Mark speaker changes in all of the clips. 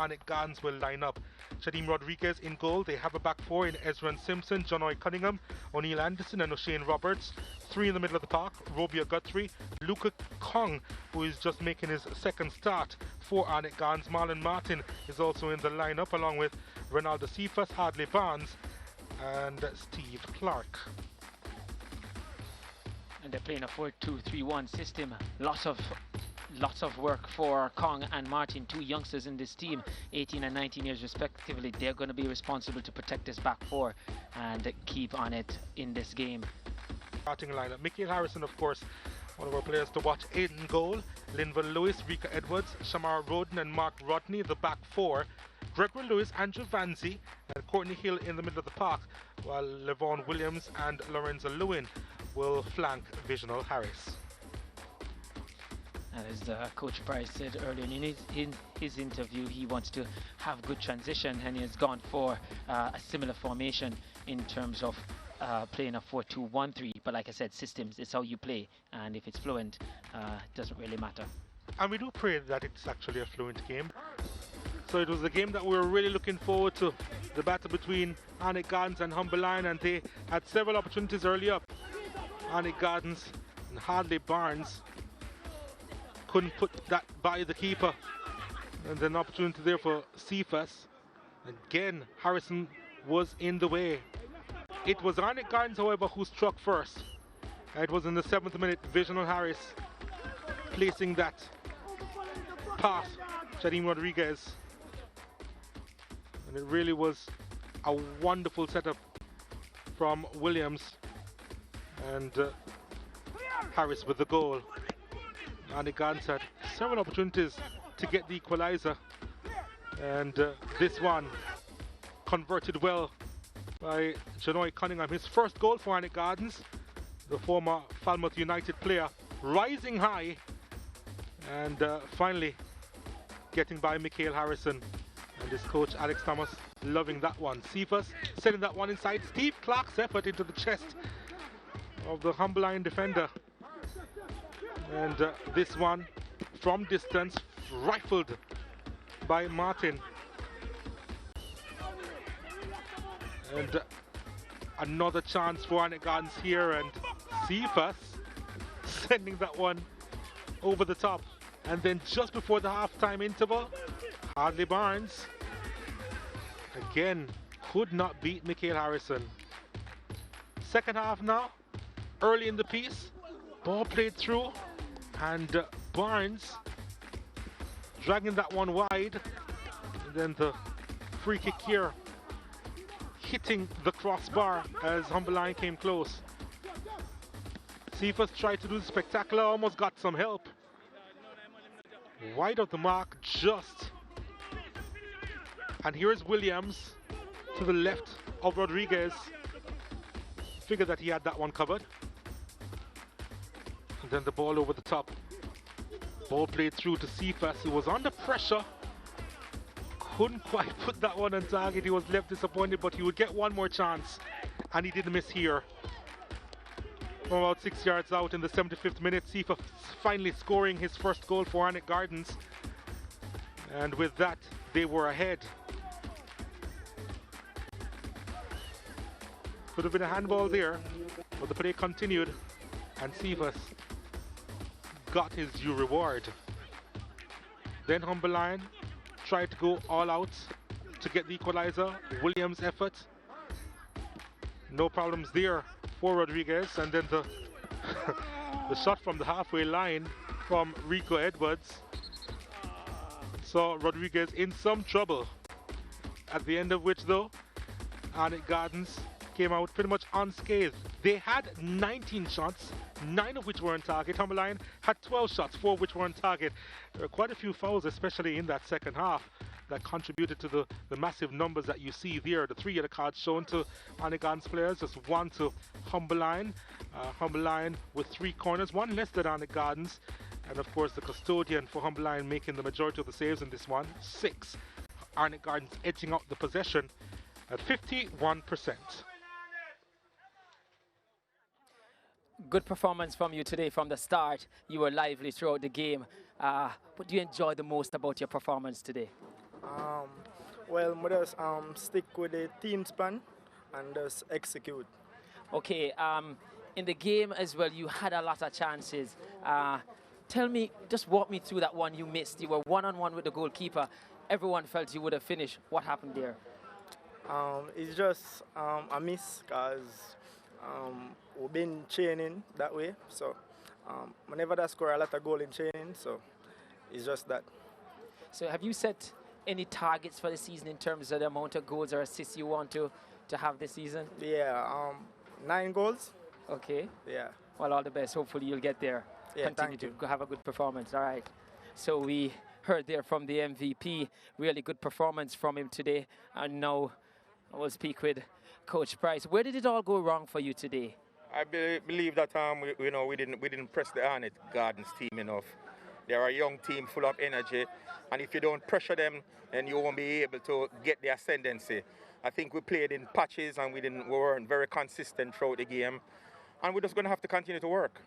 Speaker 1: Arnett Gardens will line up. Shadim Rodriguez in goal. They have a back four in Ezra Simpson, John Cunningham, O'Neill Anderson and O'Shane Roberts. Three in the middle of the park, Robia Guthrie, Luca Kong, who is just making his second start for Arnett Gardens. Marlon Martin is also in the lineup along with Ronaldo Cephas, Hadley Barnes and Steve Clark.
Speaker 2: And they're playing a 4-2-3-1 system. Lots of work for Kong and Martin, two youngsters in this team, 18 and 19 years respectively. They're going to be responsible to protect this back four and keep on it in this game.
Speaker 1: Starting lineup, Michael Harrison, of course, one of our players to watch. In goal, Linville Lewis, Rika Edwards, Shamara Roden and Mark Rodney, the back four. Gregory Lewis, Andrew Vanzi and Courtney Hill in the middle of the park, while Levon Williams and Lorenzo Lewin will flank Visional Harris.
Speaker 2: And as Coach Price said earlier in his interview, he wants to have good transition, and he has gone for a similar formation in terms of playing a 4-2-1-3. But like I said, systems, it's how you play, and if it's fluent, it doesn't really matter.
Speaker 1: And we do pray that it's actually a fluent game. So it was a game that we were really looking forward to, the battle between Arnett Gardens and Humberline, and they had several opportunities early up. Arnett Gardens and Hadley Barnes couldn't put that by the keeper, and an opportunity there for Cephas. Again, Harrison was in the way. It was Arnett Gardens, however, who struck first. It was in the 7th minute, Visional Harris placing that pass, Shadim Rodriguez, and it really was a wonderful setup from Williams, and Harris with the goal. Arnett Gardens had several opportunities to get the equalizer, and this one converted well by Janoy Cunningham. His first goal for Arnett Gardens, the former Falmouth United player, rising high and finally getting by Michael Harrison, and his coach Alex Thomas loving that one. Cephas sending that one inside. Steve Clark's effort into the chest of the Humberline defender. And this one from distance rifled by Martin. And another chance for Arnett Gardens here, and Cephas sending that one over the top. And then just before the halftime interval, Hadley Barnes again could not beat Michael Harrison. Second half now, early in the piece, ball played through, and Barnes dragging that one wide, and then the free kick here hitting the crossbar as Humberline came close. Cephas tried to do the spectacular, almost got some help. Wide of the mark just. And here's Williams to the left of Rodriguez. Figured that he had that one covered. And then the ball over the top. Ball played through to Cephas, who was under pressure. Couldn't quite put that one on target. He was left disappointed, but he would get one more chance. And he didn't miss here. From about 6 yards out in the 75th minute, Cephas finally scoring his first goal for Arnett Gardens. And with that, they were ahead. Could have been a handball there, but the play continued, and Cephas got his due reward. Then Humberline tried to go all out to get the equalizer. Williams' effort, no problems there for Rodriguez, and then the the shot from the halfway line from Rico Edwards saw Rodriguez in some trouble, at the end of which though Arnett Gardens came out pretty much unscathed. They had 19 shots, 9 of which were on target. Humberline had 12 shots, 4 of which were on target. There were quite a few fouls, especially in that second half, that contributed to the massive numbers that you see there. The 3 yellow cards shown to Arnett Gardens players, just 1 to Humberline. Humberline with 3 corners, 1 less than Arnett Gardens. And of course the custodian for Humberline making the majority of the saves in this one, 6. Arnett Gardens edging out the possession at 51%.
Speaker 2: Good performance from you today from the start. You were lively throughout the game. What do you enjoy the most about your performance today?
Speaker 3: Well, we just stick with the team's plan and just execute.
Speaker 2: Okay, in the game as well, you had a lot of chances. Tell me, just walk me through that one you missed. You were one-on-one with the goalkeeper. Everyone felt you would have finished. What happened there?
Speaker 3: It's just a miss because we've been training that way. So whenever I score a lot of goal in training, so it's just that.
Speaker 2: So have you set any targets for the season in terms of the amount of goals or assists you want to have this season?
Speaker 3: Yeah, 9 goals.
Speaker 2: Okay.
Speaker 3: Yeah.
Speaker 2: Well, all the best. Hopefully you'll get there.
Speaker 3: Yeah,
Speaker 2: Continue
Speaker 3: thank
Speaker 2: to have a good performance. All right. So we heard there from the MVP. Really good performance from him today. And now we'll speak with Coach Price. Where did it all go wrong for you today?
Speaker 4: I believe that we didn't press the Arnett Gardens team enough. They're a young team full of energy, and if you don't pressure them, then you won't be able to get the ascendancy. I think we played in patches and we weren't very consistent throughout the game, and we're just going to have to continue to work.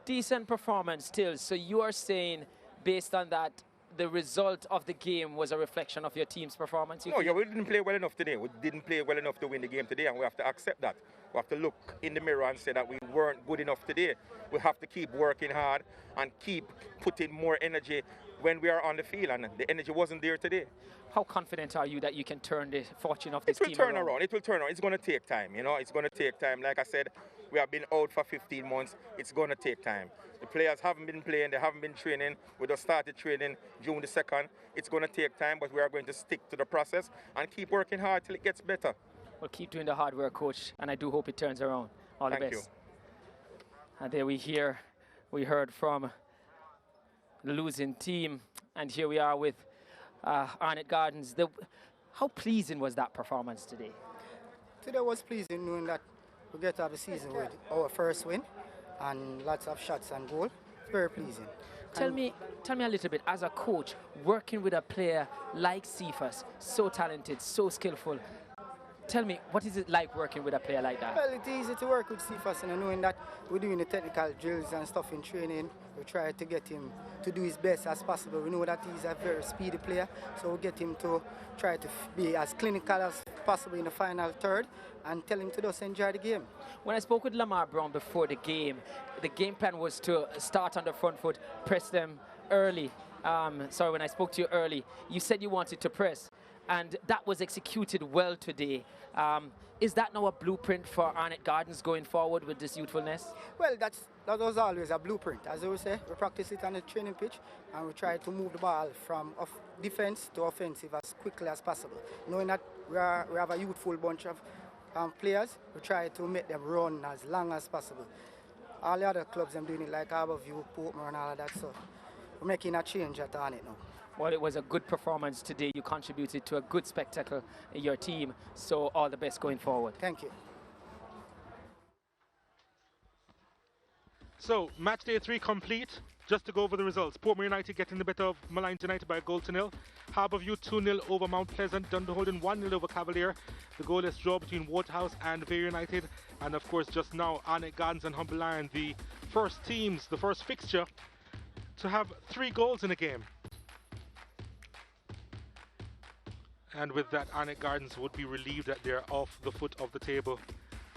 Speaker 2: Decent performance still. So you are saying, based on that, the result of the game was a reflection of your team's performance?
Speaker 4: No, yeah, we didn't play well enough today. We didn't play well enough to win the game today, and we have to accept that. We have to look in the mirror and say that we weren't good enough today. We have to keep working hard and keep putting more energy when we are on the field, and the energy wasn't there today.
Speaker 2: How confident are you that you can turn the fortune of this team around?
Speaker 4: It will turn around. It will turn around. It's going to take time, you know. It's going to take time. Like I said, we have been out for 15 months. It's going to take time. The players haven't been playing. They haven't been training. We just started training June the 2nd. It's going to take time, but we are going to stick to the process and keep working hard till it gets better.
Speaker 2: Well, keep doing the hard work, Coach, and I do hope it turns around. All the best.
Speaker 4: Thank you.
Speaker 2: And there we heard from the losing team, and here we are with Arnett Gardens. How pleasing was that performance today?
Speaker 5: Today was pleasing knowing that we get to have a season with our first win and lots of shots and goal. Very pleasing.
Speaker 2: Tell me a little bit, as a coach, working with a player like Cephas, so talented, so skillful. Tell me, what is it like working with a player like that?
Speaker 5: Well, it's easy to work with Cephas, and knowing that we're doing the technical drills and stuff in training. We try to get him to do his best as possible. We know that he's a very speedy player, so we get him to try to be as clinical as possible in the final third and tell him to just enjoy the game.
Speaker 2: When I spoke with Lamar Brown before the game plan was to start on the front foot, press them early. When I spoke to you early, you said you wanted to press, and that was executed well today. Is that now a blueprint for Arnett Gardens going forward with this youthfulness?
Speaker 5: Well, that was always a blueprint. As I would say, we practice it on the training pitch, and we try to move the ball from defense to offensive as quickly as possible. Knowing that we have a youthful bunch of players, we try to make them run as long as possible. All the other clubs, I'm doing it like Harborview, Portmore, and all of that. So we're making a change at Arnett now.
Speaker 2: Well, it was a good performance today. You contributed to a good spectacle in your team. So all the best going forward.
Speaker 5: Thank you.
Speaker 1: So match day 3 complete. Just to go over the results, Portmore United getting the better of Malines United by a goal to nil. Harborview 2-0 over Mount Pleasant. Dunderholden 1-0 over Cavalier. The goalless draw between Waterhouse and Vere United. And of course just now Arnett Gardens and Humble Lion, the first teams, the first fixture to have 3 goals in a game. And with that, Arnett Gardens would be relieved that they're off the foot of the table.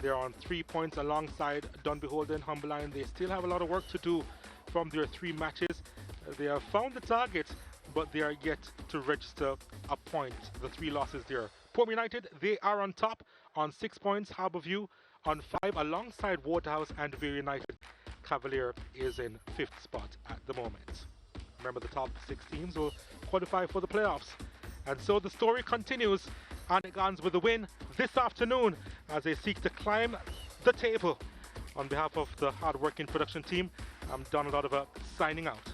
Speaker 1: They're on 3 points alongside Dunbeholden, Humble Lion. They still have a lot of work to do from their 3 matches. They have found the target, but they are yet to register a point. The 3 losses there. Portmore United, they are on top on 6 points. Harborview on 5 alongside Waterhouse and Vere United. Cavalier is in 5th spot at the moment. Remember, the top 6 teams will qualify for the playoffs. And so the story continues. Arnett Gardens with a win this afternoon as they seek to climb the table. On behalf of the hard-working production team, I'm Donald Oliver signing out.